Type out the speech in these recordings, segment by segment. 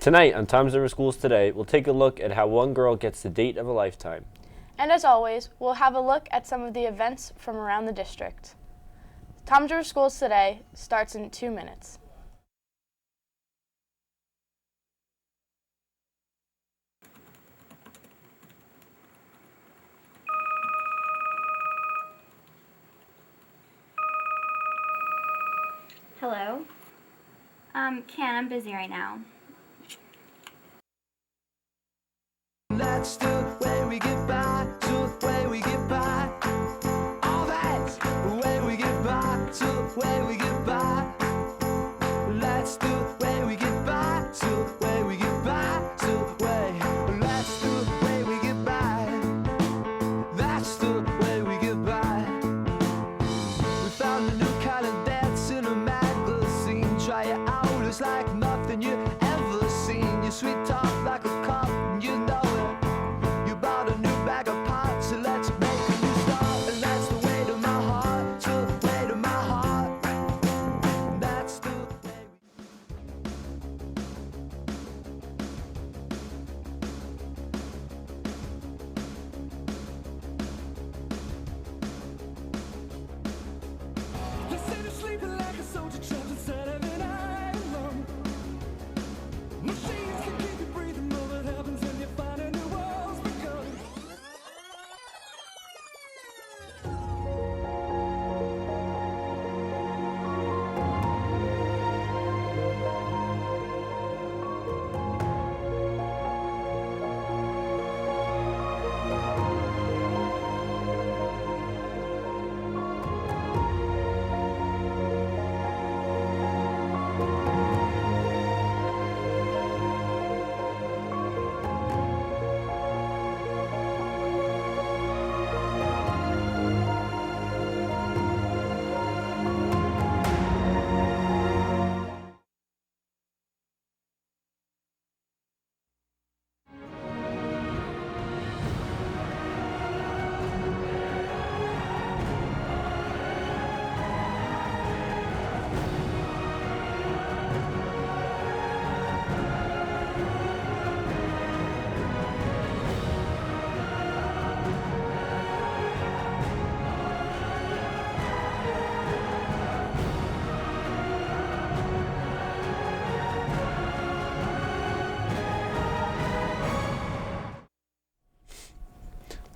Tonight on Times Over Schools Today, we'll take a look at how one girl gets the date of a lifetime. And as always, we'll have a look at some of the events from around the district. Times Over Schools Today starts in 2 minutes. Hello? Ken, I'm busy right now. That's the way we get by, the way we get by. All that's the way we get by, the way we get by. That's the way we get by, the way we get by, the way. That's the way we get by. That's the way we get by. We found a new kind of dance in a magazine. Try it out, it's like nothing you ever seen. Your sweet talk like a cup, you know.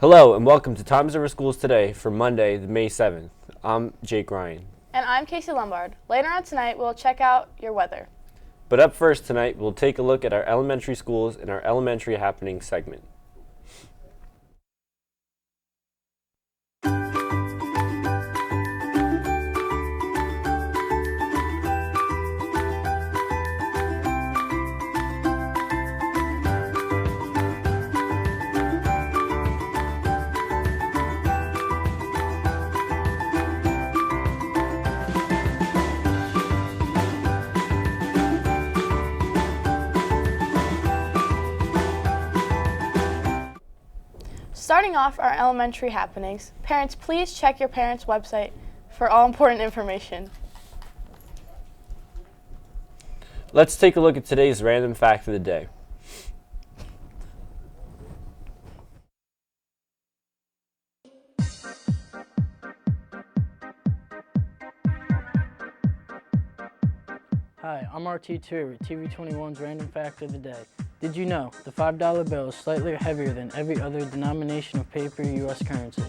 Hello and welcome to Times Over Schools Today for Monday, May 7th. I'm Jake Ryan. And I'm Casey Lombard. Later on tonight, we'll check out your weather. But up first tonight, we'll take a look at our elementary schools in our Elementary Happenings segment. Starting off our elementary happenings, parents, please check your parents' website for all important information. Let's take a look at today's random fact of the day. Hi, I'm RT2 with TV21's Random Fact of the Day. Did you know the $5 bill is slightly heavier than every other denomination of paper U.S. currency?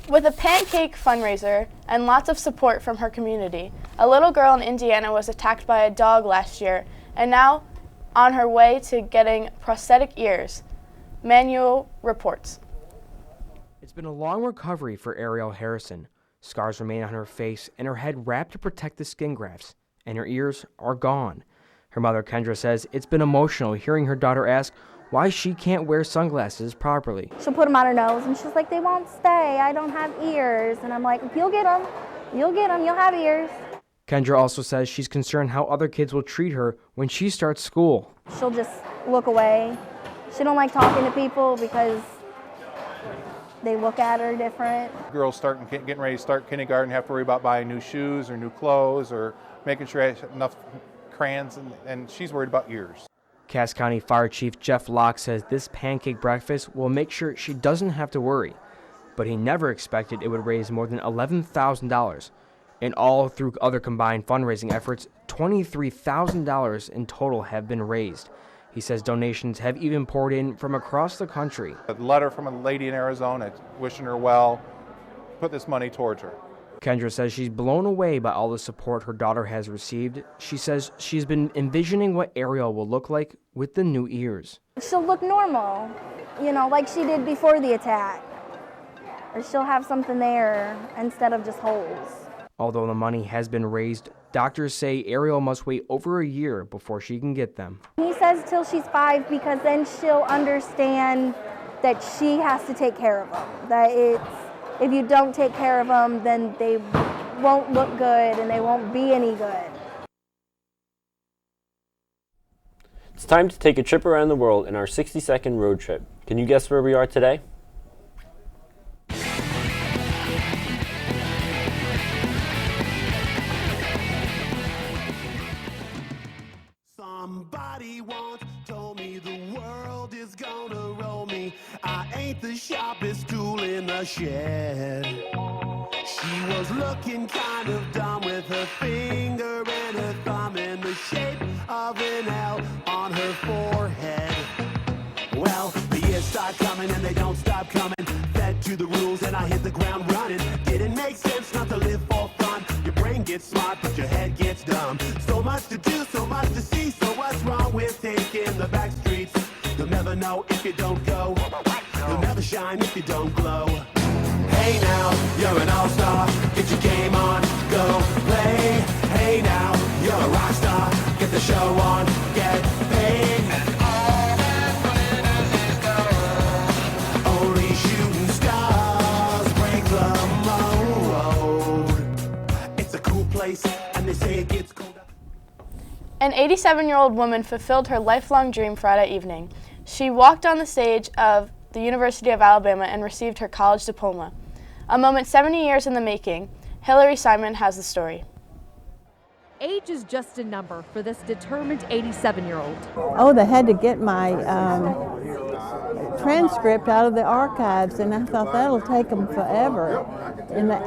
With a pancake fundraiser and lots of support from her community, a little girl in Indiana was attacked by a dog last year and now on her way to getting prosthetic ears. Manuel reports. It's been a long recovery for Ariel Harrison. Scars remain on her face and her head wrapped to protect the skin grafts, and her ears are gone. Her mother, Kendra, says it's been emotional hearing her daughter ask why she can't wear sunglasses properly. She'll put them on her nose, and she's like, they won't stay. I don't have ears. And I'm like, you'll get them. You'll get them. You'll have ears. Kendra also says she's concerned how other kids will treat her when she starts school. She'll just look away. She don't like talking to people because They look at her different. Girls getting ready to start kindergarten have to worry about buying new shoes or new clothes or making sure they have enough crayons, and she's worried about ears. Cass County Fire Chief Jeff Locke says this pancake breakfast will make sure she doesn't have to worry, but he never expected it would raise more than $11,000. In all, through other combined fundraising efforts, $23,000 in total have been raised. He says donations have even poured in from across the country. A letter from a lady in Arizona wishing her well, put this money towards her. Kendra says she's blown away by all the support her daughter has received. She says she's been envisioning what Ariel will look like with the new ears. She'll look normal, like she did before the attack. Or she'll have something there instead of just holes. Although the money has been raised, doctors say Ariel must wait over a year before she can get them. He says till she's 5 because then she'll understand that she has to take care of them. That if you don't take care of them, then they won't look good and they won't be any good. It's time to take a trip around the world in our 60-second road trip. Can you guess where we are today? Somebody once told me the world is gonna roll me. I ain't the sharpest tool in the shed. She was looking kind of dumb with her finger and her thumb in the shape of an L on her forehead. Well, the years start coming and they don't stop coming. Fed to the rules and I hit the ground running. Didn't make sense not to live for fun. Your brain gets smart but your head gets dumb. So much to do, so much to see. So what's wrong with taking the back streets? You'll never know if you don't go. You'll never shine if you don't glow. Hey now, you're an all-star. Get your game on, go play. Hey now, you're a rock star. Get the show on, get paid. And all that glitters is gold. Only shooting stars break the mold. It's a cool place, and they say it gets colder. An 87-year-old woman fulfilled her lifelong dream Friday evening. She walked on the stage of the University of Alabama and received her college diploma. A moment 70 years in the making. Hillary Simon has the story. Age is just a number for this determined 87-year-old. Oh, they had to get my transcript out of the archives, and I thought that'll take them forever.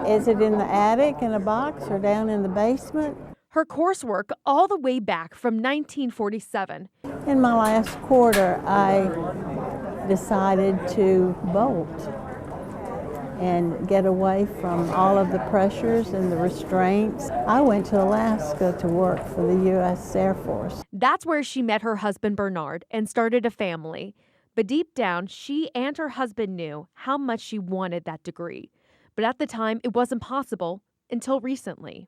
Is it in the attic in a box or down in the basement? Her coursework all the way back from 1947. In my last quarter, I decided to bolt and get away from all of the pressures and the restraints. I went to Alaska to work for the U.S. Air Force. That's where she met her husband Bernard and started a family. But deep down, she and her husband knew how much she wanted that degree. But at the time, it wasn't possible until recently.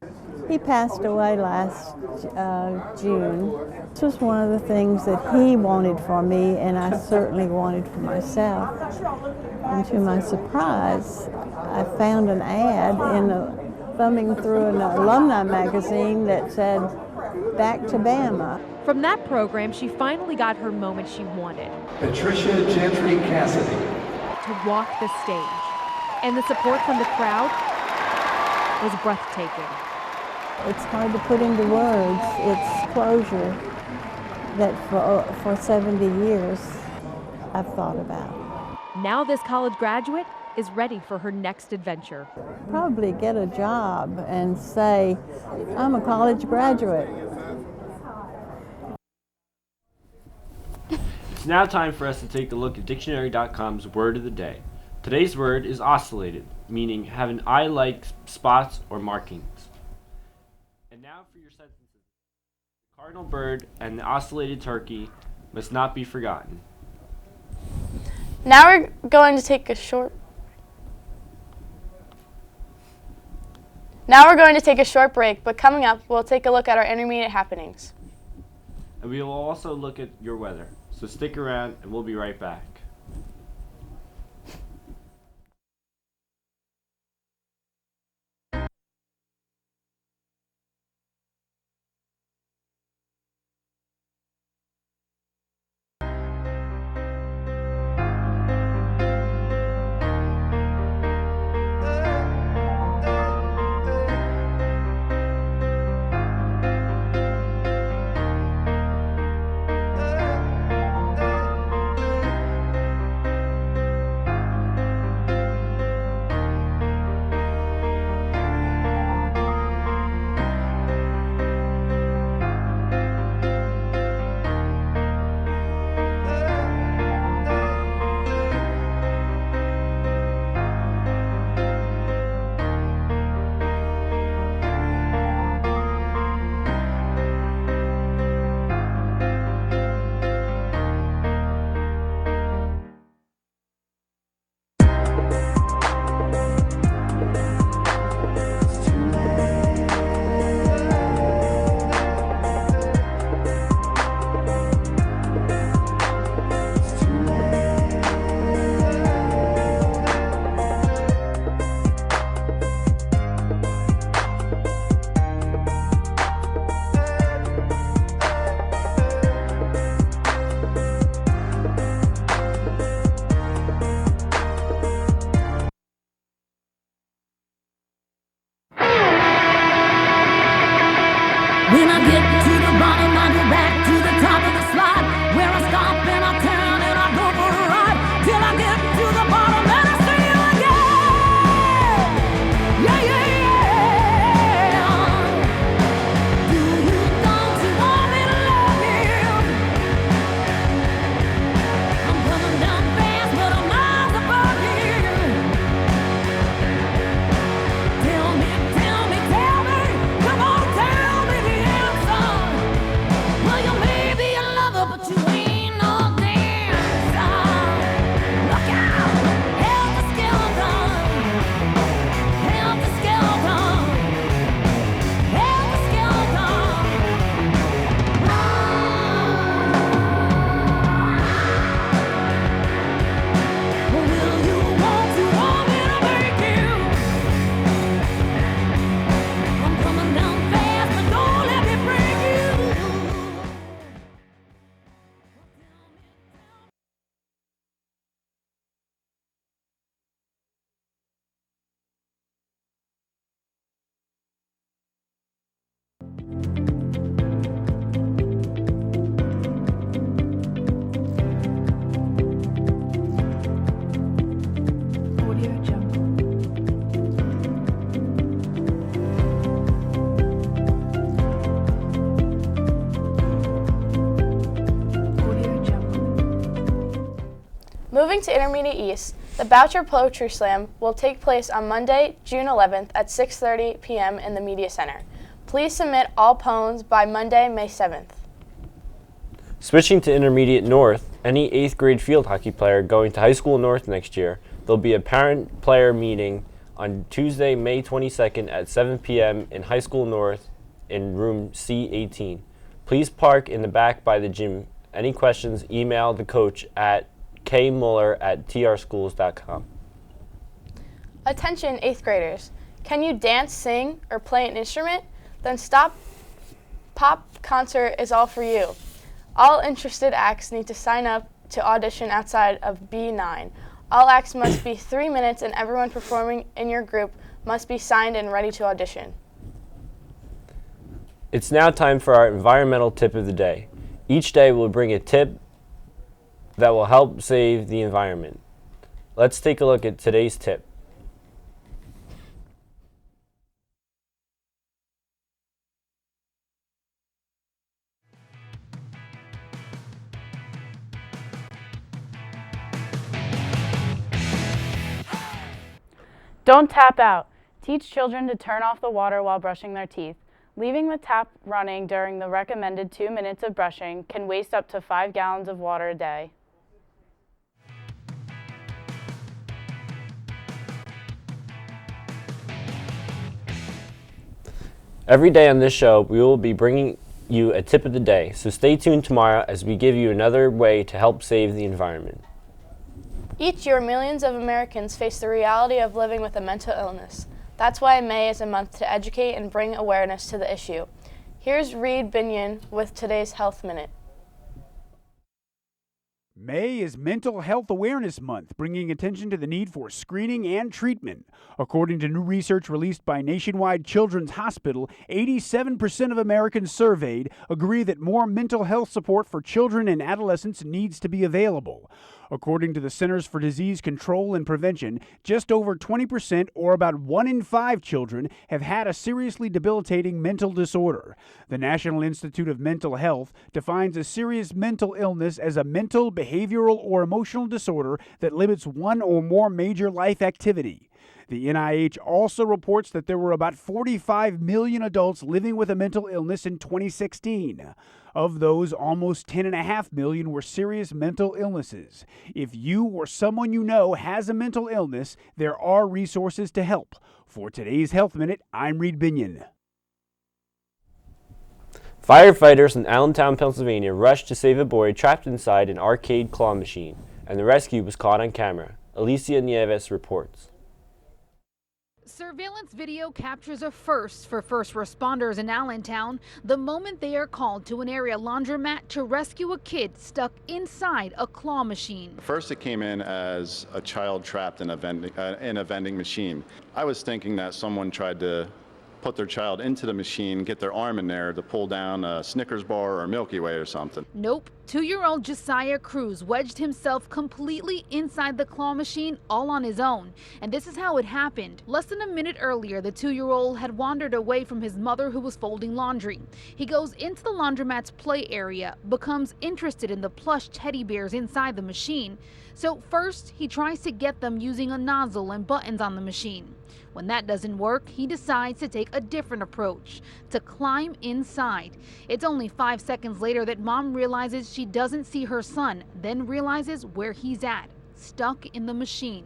He passed away last June. This was one of the things that he wanted for me, and I certainly wanted for myself. And to my surprise, I found an ad thumbing through an alumni magazine that said, "Back to Bama." From that program, she finally got her moment she wanted. Patricia Gentry Cassidy. To walk the stage. And the support from the crowd was breathtaking. It's hard to put into words. It's closure that for 70 years I've thought about. Now this college graduate is ready for her next adventure. Probably get a job and say, I'm a college graduate. It's now time for us to take a look at dictionary.com's word of the day. Today's word is oscillated, meaning have an eye-like spots or markings. And now for your sentences. The cardinal bird and the ocellated turkey must not be forgotten. Now we're going to take a short break, but coming up, we'll take a look at our intermediate happenings. And we will also look at your weather. So stick around and we'll be right back. Moving to Intermediate East, the Boucher Poetry Slam will take place on Monday, June 11th at 6:30 p.m. in the Media Center. Please submit all poems by Monday, May 7th. Switching to Intermediate North, any 8th grade field hockey player going to High School North next year, there'll be a parent-player meeting on Tuesday, May 22nd at 7 p.m. in High School North in room C18. Please park in the back by the gym. Any questions, email the coach at kmuller@trschools.com. Attention 8th graders. Can you dance, sing, or play an instrument? Then Stop Pop Concert is all for you. All interested acts need to sign up to audition outside of B9. All acts must be 3 minutes and everyone performing in your group must be signed and ready to audition. It's now time for our environmental tip of the day. Each day we'll bring a tip that will help save the environment. Let's take a look at today's tip. Don't tap out. Teach children to turn off the water while brushing their teeth. Leaving the tap running during the recommended 2 minutes of brushing can waste up to 5 gallons of water a day. Every day on this show, we will be bringing you a tip of the day, so stay tuned tomorrow as we give you another way to help save the environment. Each year, millions of Americans face the reality of living with a mental illness. That's why May is a month to educate and bring awareness to the issue. Here's Reed Binion with today's Health Minute. May is Mental Health Awareness Month, bringing attention to the need for screening and treatment. According to new research released by Nationwide Children's Hospital, 87% of Americans surveyed agree that more mental health support for children and adolescents needs to be available. According to the Centers for Disease Control and Prevention, just over 20%, or about 1 in 5 children, have had a seriously debilitating mental disorder. The National Institute of Mental Health defines a serious mental illness as a mental, behavioral, or emotional disorder that limits one or more major life activity. The NIH also reports that there were about 45 million adults living with a mental illness in 2016. Of those, almost 10.5 million were serious mental illnesses. If you or someone you know has a mental illness, there are resources to help. For today's Health Minute, I'm Reed Binion. Firefighters in Allentown, Pennsylvania rushed to save a boy trapped inside an arcade claw machine, and the rescue was caught on camera. Alicia Nieves reports. Surveillance video captures a first for first responders in Allentown the moment they are called to an area laundromat to rescue a kid stuck inside a claw machine. First, it came in as a child trapped in a vending machine. I was thinking that someone tried to put their child into the machine, get their arm in there to pull down a Snickers bar or a Milky Way or something. Nope. 2-year-old Josiah Cruz wedged himself completely inside the claw machine all on his own. And this is how it happened. Less than a minute earlier, the 2-year-old had wandered away from his mother who was folding laundry. He goes into the laundromat's play area, becomes interested in the plush teddy bears inside the machine. So first, he tries to get them using a nozzle and buttons on the machine. When that doesn't work, he decides to take a different approach, to climb inside. It's only 5 seconds later that mom realizes she doesn't see her son, then realizes where he's at, stuck in the machine.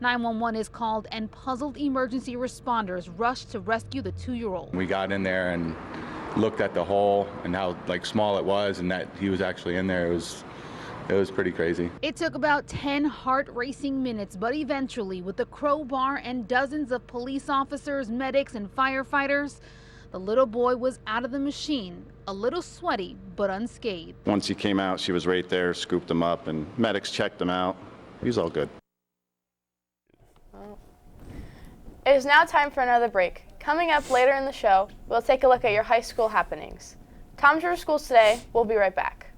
911 is called and puzzled emergency responders rush to rescue the 2-year-old. We got in there and looked at the hole and how small it was, and that he was actually in there. It was pretty crazy. It took about 10 heart-racing minutes, but eventually, with the crowbar and dozens of police officers, medics, and firefighters, the little boy was out of the machine, a little sweaty, but unscathed. Once he came out, she was right there, scooped him up, and medics checked him out. He's all good. It is now time for another break. Coming up later in the show, we'll take a look at your high school happenings. Tom's River Schools Today. We'll be right back.